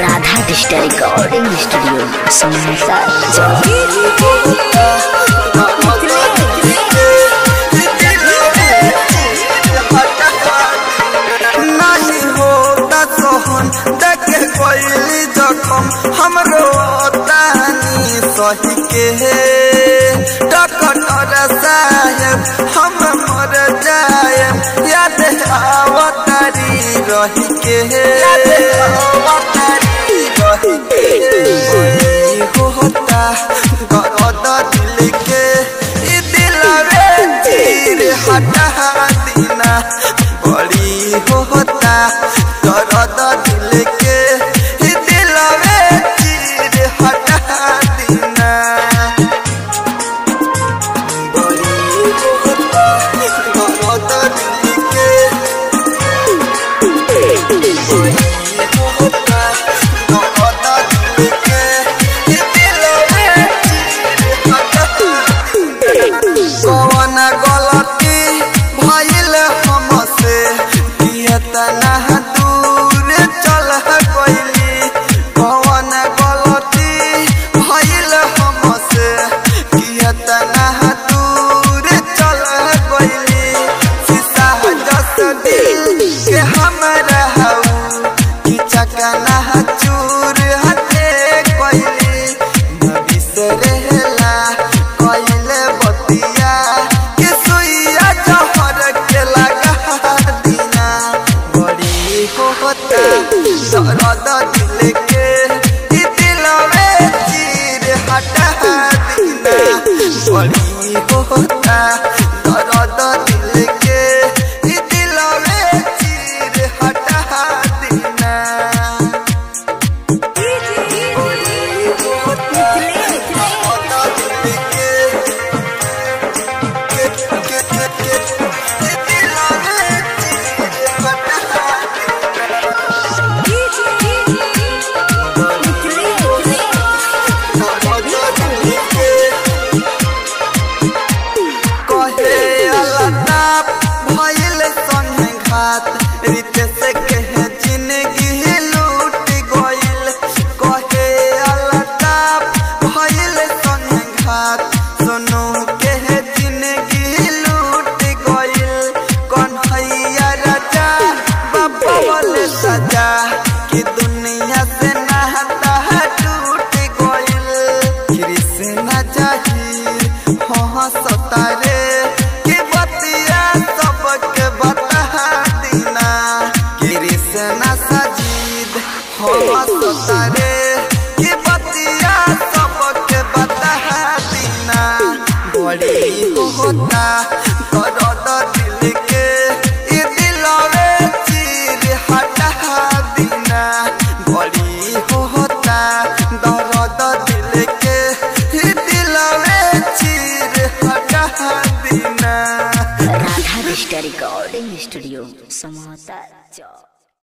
Radha digital recording studio samosa हमरो तानी सही के डॉक्टर साहेब हम मर जाए याद आवतारी रही के होता गरद दिल के दिलवे चीर हटा दीना बड़ी होता गरद दिल के दर्द दिल के दिलवे चीर हटा दीना बड़ी होता दर्द दिल के दिलवे चीर हटा दीना सजा कि दुनिया से नाता टूट गइल कृष्ण जाहिर हाँ सतारे कि बतिया सबके बता दीना कृष्ण सजीद हाँ सतारे कि बतिया सबके बता दीना बड़ी होता दर्द दिल के दिलवे चीर हटा दीना बड़ी होता दर्द दिल के दिलवे चीर हटा दीना। Radha digital recording studio samosa.